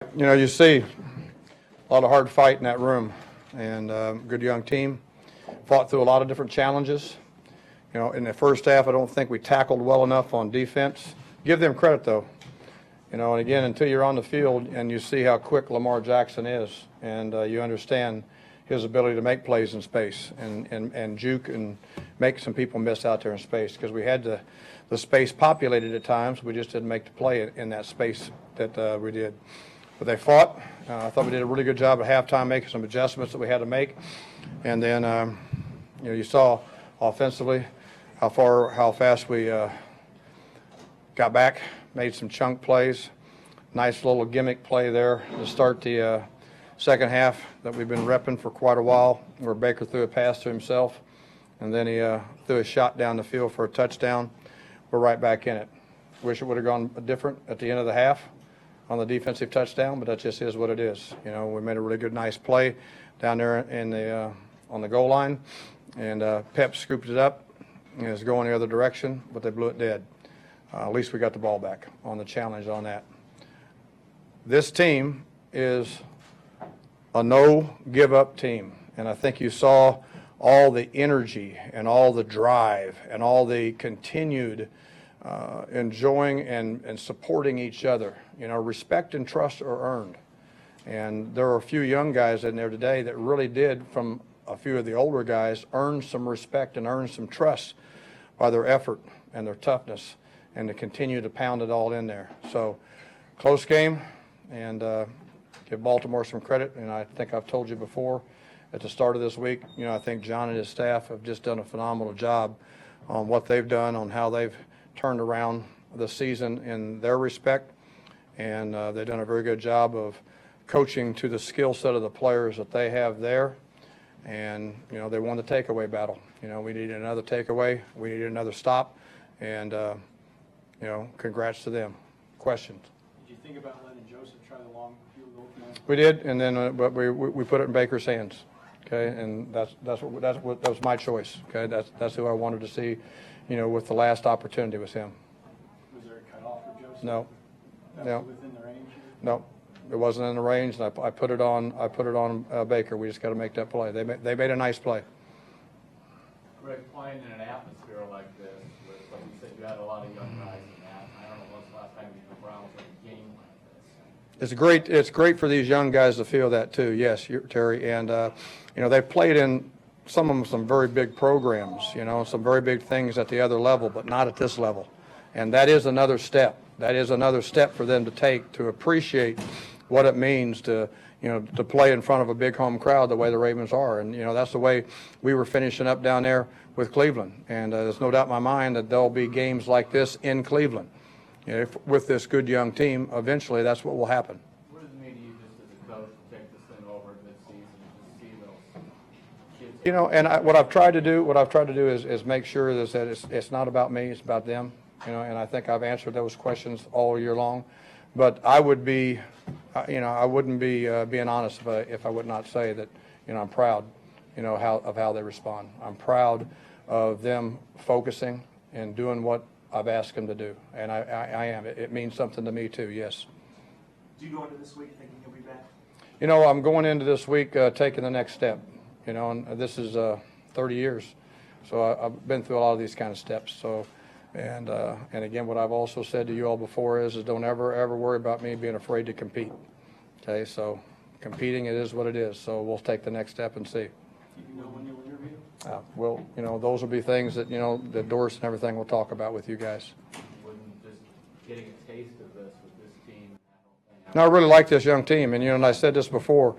You know, you see a lot of hard fight in that room, and good young team. Fought through a lot of different challenges. You know, in the first half, I don't think we tackled well enough on defense. Give them credit, though. You know, and again, until you're on the field and you see how quick Lamar Jackson is, and you understand his ability to make plays in space and juke and make some people miss out there in space, because we had the space populated at times. We just didn't make the play in that space that we did. But they fought. I thought we did a really good job at halftime making some adjustments that we had to make. And then, you know, you saw offensively how fast we got back, made some chunk plays. Nice little gimmick play there to start the second half that we've been repping for quite a while, where Baker threw a pass to himself, and then he threw a shot down the field for a touchdown. We're right back in it. Wish it would have gone different at the end of the half on the defensive touchdown, but that just is what it is. You know, we made a really good, nice play down there in the on the goal line, and Pep scooped it up and it was going the other direction, but they blew it dead. At least we got the ball back on the challenge on that. This team is a no-give-up team, and I think you saw all the energy and all the drive and all the continued enjoying and supporting each other. You know, respect and trust are earned. And there are a few young guys in there today that really did, from a few of the older guys, earn some respect and earn some trust by their effort and their toughness, and to continue to pound it all in there. So, close game, and give Baltimore some credit. And I think I've told you before at the start of this week, you know, I think John and his staff have just done a phenomenal job on what they've done, on how they've turned around the season in their respect. And they've done a very good job of coaching to the skill set of the players that they have there. And, you know, they won the takeaway battle. You know, we needed another takeaway. We needed another stop. And, you know, congrats to them. Questions? Did you think about letting Joseph try the long field goal? We did, and then but we put it in Baker's hands. Okay, and that was my choice. Okay, that's who I wanted to see, you know, with the last opportunity was him. Was there a cutoff for Joseph? No. That No. was within the range? No, it wasn't in the range, and I put it on Baker. We just got to make that play. They made a nice play. Greg, playing in an atmosphere like this, with, like you said, you had a lot of young guys in that. I don't know when's the last time you the Browns had a game like this. It's great for these young guys to feel that too. Yes, Terry, and you know, they've played in some very big programs. You know, some very big things at the other level, but not at this level, and that is another step. That is another step for them to take, to appreciate what it means to, you know, to play in front of a big home crowd the way the Ravens are. And, you know, that's the way we were finishing up down there with Cleveland. And there's no doubt in my mind that there'll be games like this in Cleveland. You know, with this good young team, eventually that's what will happen. What does it mean to you just as a coach to take this thing over mid-season and just see those kids? You know, and what I've tried to do is make sure that it's not about me, it's about them. You know, and I think I've answered those questions all year long. But I would be, you know, I wouldn't be being honest if I would not say that, you know, I'm proud, you know, of how they respond. I'm proud of them focusing and doing what I've asked them to do, and I am. It means something to me too. Yes. Do you go into this week thinking you'll be back? You know, I'm going into this week taking the next step. You know, and this is 30 years, so I've been through a lot of these kind of steps. So. And again, what I've also said to you all before is don't ever worry about me being afraid to compete. Okay, so competing, it is what it is. So we'll take the next step and see. You know when you'll interview? Well, you know, those will be things that, you know, the Doris and everything we'll talk about with you guys. Wouldn't just getting a taste of this with this team? No, I really like this young team, and you know, and I said this before.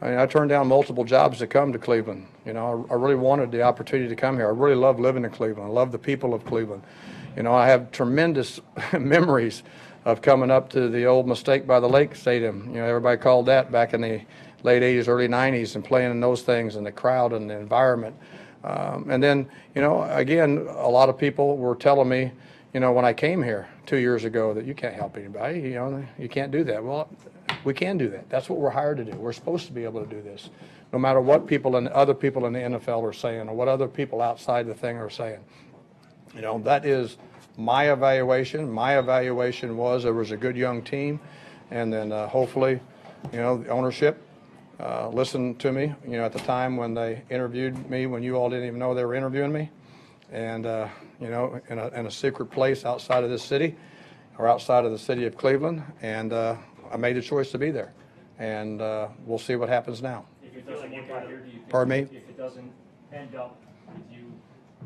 I mean, I turned down multiple jobs to come to Cleveland. You know, I really wanted the opportunity to come here. I really love living in Cleveland. I love the people of Cleveland. You know, I have tremendous memories of coming up to the old Mistake by the Lake Stadium. You know, everybody called that back in the late 80s, early 90s, and playing in those things and the crowd and the environment. And then, you know, again, a lot of people were telling me, you know, when I came here 2 years ago that you can't help anybody, you know, you can't do that. Well, we can do that. That's what we're hired to do. We're supposed to be able to do this, no matter what people and other people in the NFL are saying or what other people outside the thing are saying. You know, that is my evaluation. My evaluation was there was a good young team, and then hopefully, the ownership listened to me, at the time when they interviewed me, when you all didn't even know they were interviewing me, and, in a secret place outside of this city or outside of the city of Cleveland, and I made the choice to be there, and we'll see what happens now. If it doesn't work out here, do you think? Pardon me? If it doesn't end up with you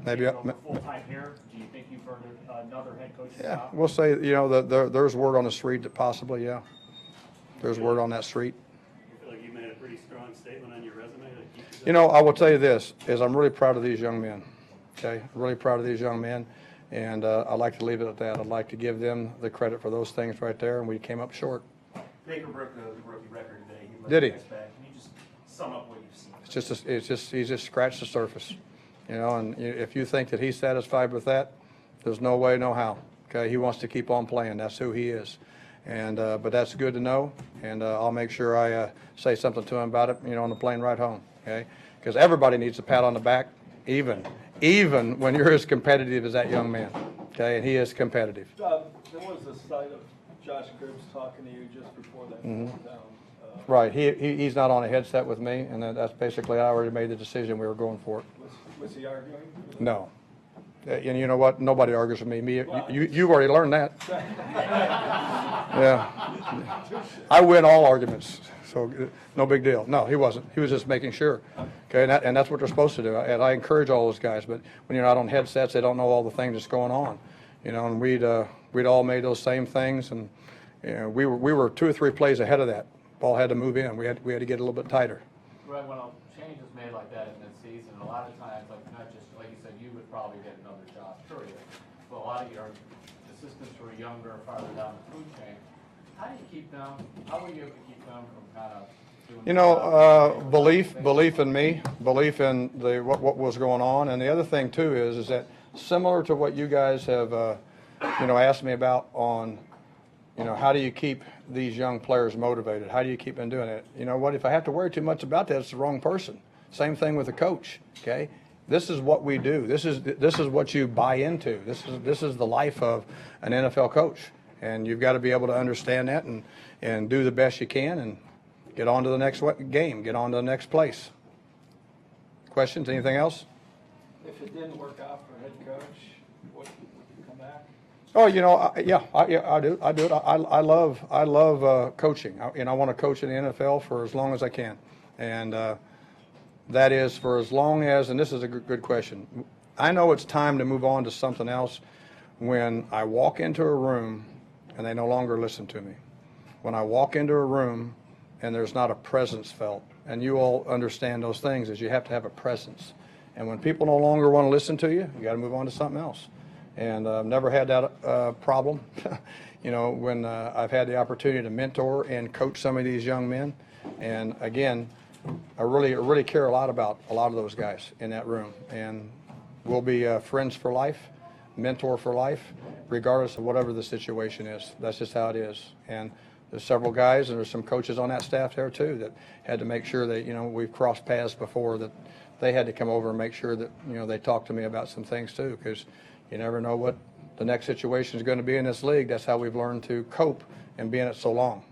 Maybe taking over full-time here, do you think you've earned another head coach's Yeah, job? we'll say, there's word on the street that possibly, yeah. There's word on that street. I feel like you made a pretty strong statement on your resume to keep you I will tell you this, is I'm really proud of these young men, okay? Really proud of these young men, and I'd like to leave it at that. I'd like to give them the credit for those things right there, and we came up short. Baker broke the rookie record today. Led Did you he? guys back. Can you just sum up what you've seen? He's just scratched the surface, and if you think that he's satisfied with that, there's no way, no how, okay? He wants to keep on playing. That's who he is. And but that's good to know, and I'll make sure I say something to him about it, on the plane ride home, okay? Because everybody needs a pat on the back, even when you're as competitive as that young man, okay? And he is competitive. There was a sight of Josh Cribbs talking to you just before that went down. Right, he's not on a headset with me, and that's basically, I already made the decision we were going for it. Was he arguing? No. And you know what? Nobody argues with me. You've already learned that. Yeah. I win all arguments, so no big deal. No, he wasn't. He was just making sure. Okay, and that's what they're supposed to do. And I encourage all those guys, but when you're not on headsets, they don't know all the things that's going on. And we'd all made those same things, and we were 2 or 3 plays ahead of that. Ball had to move in. We had to get a little bit tighter. Right, when a change is made like that in mid-season, a lot of times, like not just, like you said, you would probably get another job, period. But a lot of your assistants who are younger, farther down the food chain, how do you keep them, how were you able to keep them from kind of doing Belief in me, belief in what was going on, and the other thing too is that similar to what you guys have, asked me about on, how do you keep these young players motivated? How do you keep them doing it? You know what? If I have to worry too much about that, it's the wrong person. Same thing with a coach. Okay, this is what we do. This is what you buy into. This is the life of an NFL coach, and you've got to be able to understand that and do the best you can and get on to the next game, get on to the next place. Questions? Anything else? If it didn't work out for head coach, would you come back? Oh, I do. I do it. I love coaching. I want to coach in the NFL for as long as I can, and that is for as long as. And this is a good question. I know it's time to move on to something else when I walk into a room and they no longer listen to me. When I walk into a room and there's not a presence felt, and you all understand those things, is you have to have a presence. And when people no longer want to listen to you, you got to move on to something else. And I've never had that problem, when I've had the opportunity to mentor and coach some of these young men. And again, I really care a lot about a lot of those guys in that room. And we'll be friends for life, mentor for life, regardless of whatever the situation is. That's just how it is. And there's several guys, and there's some coaches on that staff there too that had to make sure that, we've crossed paths before, that they had to come over and make sure that, they talked to me about some things too, because you never know what the next situation is going to be in this league. That's how we've learned to cope and be in it so long.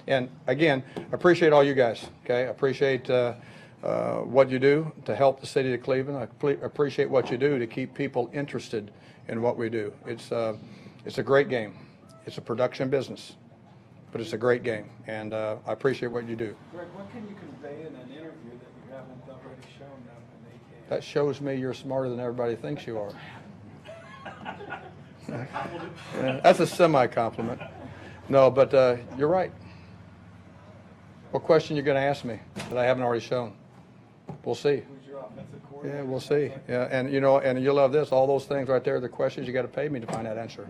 And again, appreciate all you guys. Okay, appreciate what you do to help the city of Cleveland. I appreciate what you do to keep people interested in what we do. It's a great game. It's a production business, but it's a great game, and I appreciate what you do. Greg, what can you convey in an interview that you haven't already shown them in the game? That shows me you're smarter than everybody thinks you are. Yeah, that's a semi-compliment. No, but you're right. What question you going to ask me that I haven't already shown? We'll see. Who's your offensive coordinator? Yeah, we'll see. Yeah, and and you'll love this. All those things right there are the questions you got to pay me to find that answer.